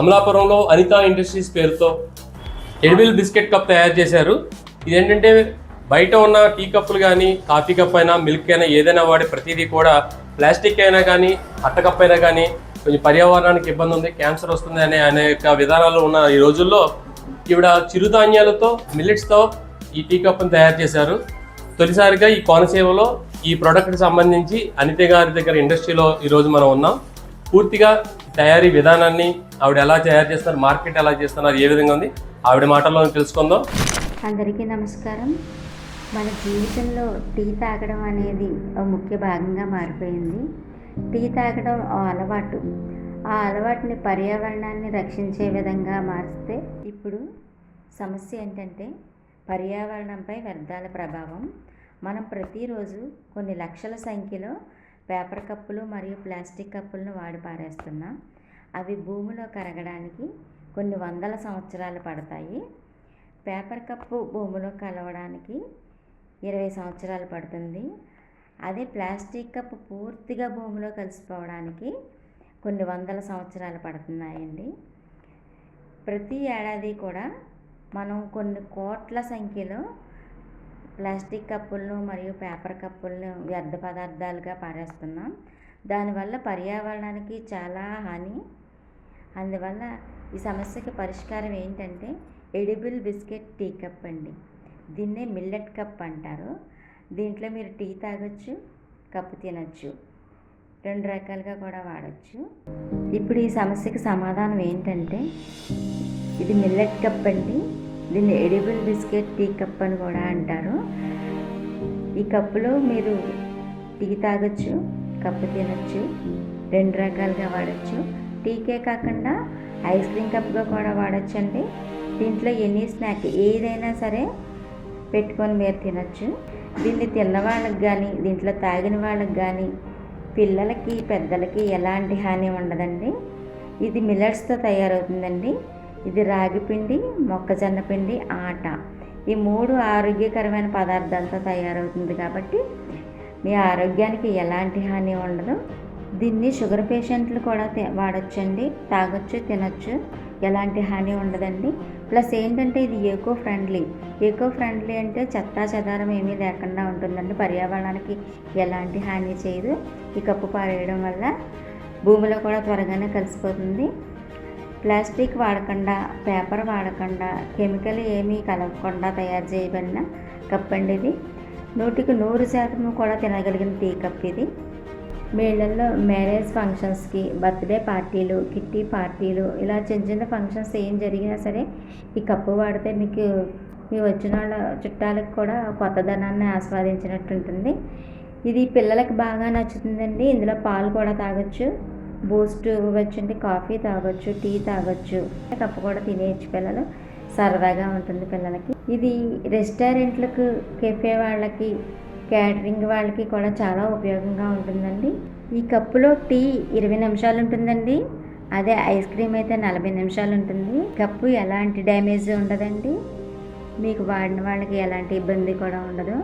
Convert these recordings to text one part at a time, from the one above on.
అమలాపురంలో అనితా ఇండస్ట్రీస్ పేరుతో edible biscuit cup తయారు చేశారు. ఇదేంటంటే బయట ఉన్న టీ కప్పులు కానీ, కాఫీ కప్ అయినా, మిల్క్ అయినా ఏదైనా వాడే ప్రతిదీ కూడా ప్లాస్టిక్ అయినా కానీ, అట్ట కప్ అయినా కానీ కొంచెం పర్యావరణానికి ఇబ్బంది ఉంది, క్యాన్సర్ వస్తుంది అనే అనేక విధానాలు ఉన్న ఈ రోజుల్లో ఈవిడ చిరుధాన్యాలతో, మిల్లెట్స్తో ఈ టీ కప్ని తయారు చేశారు. తొలిసారిగా ఈ కోనసీమలో ఈ ప్రోడక్ట్కి సంబంధించి అనిత గారి దగ్గర ఇండస్ట్రీలో ఈరోజు మనం ఉన్నాం. పూర్తిగా తయారీ విధానాన్ని ఆవిడ ఎలా తయారు చేస్తున్నారు, మార్కెట్ ఎలా చేస్తున్నారు, ఏ విధంగా ఉంది ఆవిడ మాటల్లో తెలుసుకుందాం. అందరికీ నమస్కారం. మన జీవితంలో టీ తాగడం అనేది ఒక ముఖ్య భాగంగా మారిపోయింది. టీ తాగడం ఓ అలవాటు. ఆ అలవాటుని పర్యావరణాన్ని రక్షించే విధంగా మారిస్తే ఇప్పుడు సమస్య ఏంటంటే పర్యావరణంపై వ్యర్థాల ప్రభావం. మనం ప్రతిరోజు కొన్ని లక్షల సంఖ్యలో పేపర్ కప్పులు మరియు ప్లాస్టిక్ కప్పులను వాడి పారేస్తున్నాం. అవి భూమిలో కరగడానికి కొన్ని వందల సంవత్సరాలు పడతాయి. పేపర్ కప్పు భూమిలో కలవడానికి 20 సంవత్సరాలు పడుతుంది. అదే ప్లాస్టిక్ కప్పు పూర్తిగా భూమిలో కలిసిపోవడానికి కొన్ని వందల సంవత్సరాలు పడుతున్నాయండి. ప్రతి ఏడాది కూడా మనం కొన్ని కోట్ల సంఖ్యలో ప్లాస్టిక్ కప్పులను మరియు పేపర్ కప్పులను వ్యర్థ పదార్థాలుగా పారేస్తున్నాం. దానివల్ల పర్యావరణానికి చాలా హాని. అందువల్ల ఈ సమస్యకి పరిష్కారం ఏంటంటే ఎడిబుల్ బిస్కెట్ టీ కప్ అండి. దీన్నే మిల్లెట్ కప్ అంటారు. దీంట్లో మీరు టీ తాగొచ్చు, కప్పు తినొచ్చు, 2 రకాలుగా కూడా వాడచ్చు. ఇప్పుడు ఈ సమస్యకి సమాధానం ఏంటంటే ఇది మిల్లెట్ కప్ అండి. దీన్ని ఎడిబుల్ బిస్కెట్ టీ కప్ అని కూడా అంటారు. ఈ కప్పులో మీరు టీ తాగొచ్చు, కప్పు తినొచ్చు, 2 రకాలుగా వాడచ్చు. టీకే కాకుండా ఐస్ క్రీమ్ కప్గా కూడా వాడచ్చు అండి. దీంట్లో ఎనీ స్నాక్ ఏదైనా సరే పెట్టుకొని మీరు తినొచ్చు. దీన్ని తిన్న వాళ్ళకి కానీ, దీంట్లో తాగిన వాళ్ళకి కానీ, పిల్లలకి, పెద్దలకి ఎలాంటి హాని ఉండదండి. ఇది మిల్లెట్స్తో తయారవుతుందండి. ఇది రాగి పిండి, మొక్కజొన్న పిండి, ఆట, ఈ 3 ఆరోగ్యకరమైన పదార్థాలతో తయారవుతుంది కాబట్టి మీ ఆరోగ్యానికి ఎలాంటి హాని ఉండదు. దీన్ని షుగర్ పేషెంట్లు కూడా వాడచ్చండి, తాగొచ్చు, తినొచ్చు, ఎలాంటి హాని ఉండదండి. ప్లస్ ఏంటంటే ఇది ఏకో ఫ్రెండ్లీ అంటే చెత్తా చెదారం ఏమీ లేకుండా ఉంటుందండి. పర్యావరణానికి ఎలాంటి హాని చేయదు. ఈ కప్పు పారేయడం వల్ల భూమిలో కూడా త్వరగానే కలిసిపోతుంది. ప్లాస్టిక్ వాడకుండా, పేపర్ వాడకుండా, కెమికల్ ఏమీ కలవకుండా తయారు చేయబడిన కప్ అండి ఇది. 100కి 100% కూడా తినగలిగిన టీ కప్ ఇది. మీ ఇళ్ళల్లో మ్యారేజ్ ఫంక్షన్స్కి, బర్త్డే పార్టీలు, కిట్టి పార్టీలు, ఇలా చిన్న చిన్న ఫంక్షన్స్ ఏం జరిగినా సరే ఈ కప్పు వాడితే మీకు మీ వచ్చిన వాళ్ళ చుట్టాలకు కూడా కొత్తదనాన్ని ఆస్వాదించినట్టు ఉంటుంది. ఇది పిల్లలకి బాగా నచ్చుతుందండి. ఇందులో పాలు కూడా తాగొచ్చు, బూస్ట్ ఇవ్వచ్చండి, కాఫీ తాగొచ్చు, టీ తాగొచ్చు, కప్పు కూడా తినేయచ్చు. పిల్లలు సరదాగా ఉంటుంది పిల్లలకి. ఇది రెస్టారెంట్లకు, కెఫే వాళ్ళకి, క్యాటరింగ్ వాళ్ళకి కూడా చాలా ఉపయోగంగా ఉంటుందండి. ఈ కప్పులో టీ 20 నిమిషాలు ఉంటుందండి. అదే ఐస్ క్రీమ్ అయితే 40 నిమిషాలు ఉంటుంది. కప్పు ఎలాంటి డ్యామేజ్ ఉండదండి. మీకు వాడిన వాళ్ళకి ఎలాంటి ఇబ్బంది కూడా ఉండదు.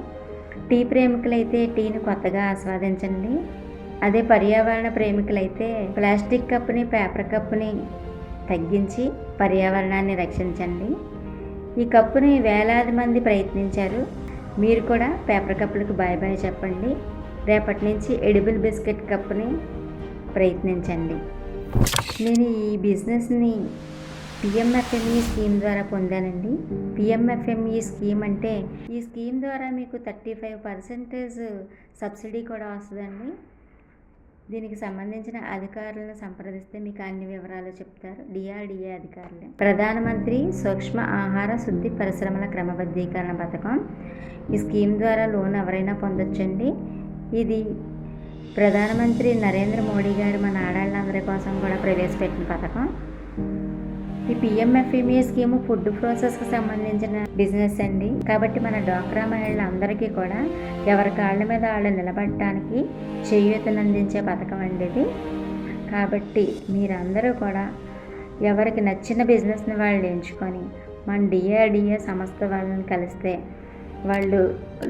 టీ ప్రేమికులైతే టీని కొత్తగా ఆస్వాదించండి. అదే పర్యావరణ ప్రేమికులైతే ప్లాస్టిక్ కప్పుని, పేపర్ కప్పుని తగ్గించి పర్యావరణాన్ని రక్షించండి. ఈ కప్పుని వేలాది మంది ప్రయత్నించారు. మీరు కూడా పేపర్ కప్పులకు బాయ్ చెప్పండి. రేపటి నుంచి ఎడిబుల్ బిస్కెట్ కప్పుని ప్రయత్నించండి. నేను ఈ బిజినెస్ని పిఎంఎఫ్ఎంఈ స్కీమ్ ద్వారా పొందానండి. పిఎంఎఫ్ఎంఈ స్కీమ్ అంటే ఈ స్కీమ్ ద్వారా మీకు 35% సబ్సిడీ కూడా వస్తుందండి. దీనికి సంబంధించిన అధికారులను సంప్రదిస్తే మీకు అన్ని వివరాలు చెప్తారు. డిఆర్డిఏ అధికారులే. ప్రధానమంత్రి సూక్ష్మ ఆహార శుద్ధి పరిశ్రమల క్రమబద్ధీకరణ పథకం. ఈ స్కీమ్ ద్వారా లోన్ ఎవరైనా పొందొచ్చండి. ఇది ప్రధానమంత్రి నరేంద్ర మోడీ గారు మన ఆడవాళ్ళందరి కోసం కూడా ప్రవేశపెట్టిన పథకం. ఈ పిఎంఎఫ్ఎంఈ స్కీము ఫుడ్ ప్రాసెస్కి సంబంధించిన బిజినెస్ అండి. కాబట్టి మన డ్వాక్రా మహిళలందరికీ కూడా ఎవరి కాళ్ళ మీద వాళ్ళు నిలబడటానికి చేయూతనందించే పథకం అండి ఇది. కాబట్టి మీరందరూ కూడా ఎవరికి నచ్చిన బిజినెస్ని వాళ్ళు ఎంచుకొని మన డిఆర్డిఏ సంస్థ వాళ్ళని కలిస్తే వాళ్ళు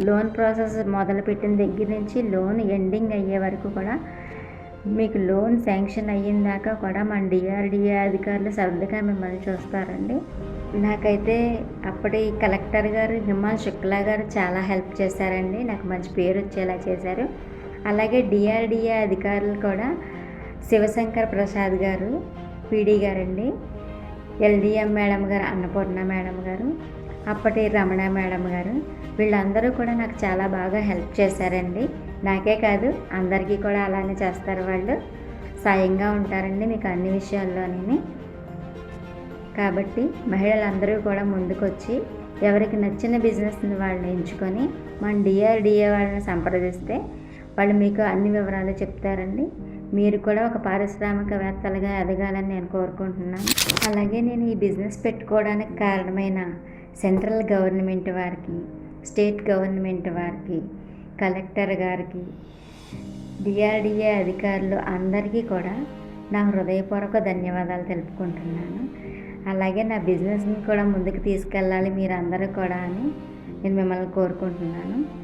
లోన్ ప్రాసెస్ మొదలుపెట్టిన దగ్గర నుంచి లోన్ ఎండింగ్ అయ్యే వరకు కూడా మీకు లోన్ శాంక్షన్ అయిన దాకా కూడా మన డిఆర్డిఏ అధికారులు శ్రద్ధగా మిమ్మల్ని చూస్తారండి. నాకైతే అప్పటి కలెక్టర్ గారు హిమాల్ శుక్లా గారు చాలా హెల్ప్ చేశారండి. నాకు మంచి పేరు వచ్చేలా చేశారు. అలాగే డిఆర్డిఏ అధికారులు కూడా శివశంకర్ ప్రసాద్ గారు పీడీ గారండి, ఎల్డిఎం మేడం గారు అన్నపూర్ణ మేడం గారు, అప్పటి రమణ మేడం గారు, వీళ్ళందరూ కూడా నాకు చాలా బాగా హెల్ప్ చేశారండి. నాకే కాదు అందరికీ కూడా అలానే చేస్తారు. వాళ్ళు సాయంగా ఉంటారండి మీకు అన్ని విషయాల్లోని. కాబట్టి మహిళలందరూ కూడా ముందుకొచ్చి ఎవరికి నచ్చిన బిజినెస్ని వాళ్ళని ఎంచుకొని మన డిఆర్డిఏ వాళ్ళని సంప్రదిస్తే వాళ్ళు మీకు అన్ని వివరాలు చెప్తారండి. మీరు కూడా ఒక పారిశ్రామికవేత్తలుగా ఎదగాలని నేను కోరుకుంటున్నాను. అలాగే నేను ఈ బిజినెస్ పెట్టుకోవడానికి కారణమైన సెంట్రల్ గవర్నమెంట్ వారికి, స్టేట్ గవర్నమెంట్ వారికి, కలెక్టర్ గారికి, డిఆర్డిఏ అధికారులు అందరికీ కూడా నా హృదయపూర్వక ధన్యవాదాలు తెలుపుకుంటున్నాను. అలాగే నా బిజినెస్ని కూడా ముందుకు తీసుకెళ్ళాలి మీరందరూ కూడా అని నేను మిమ్మల్ని కోరుకుంటున్నాను.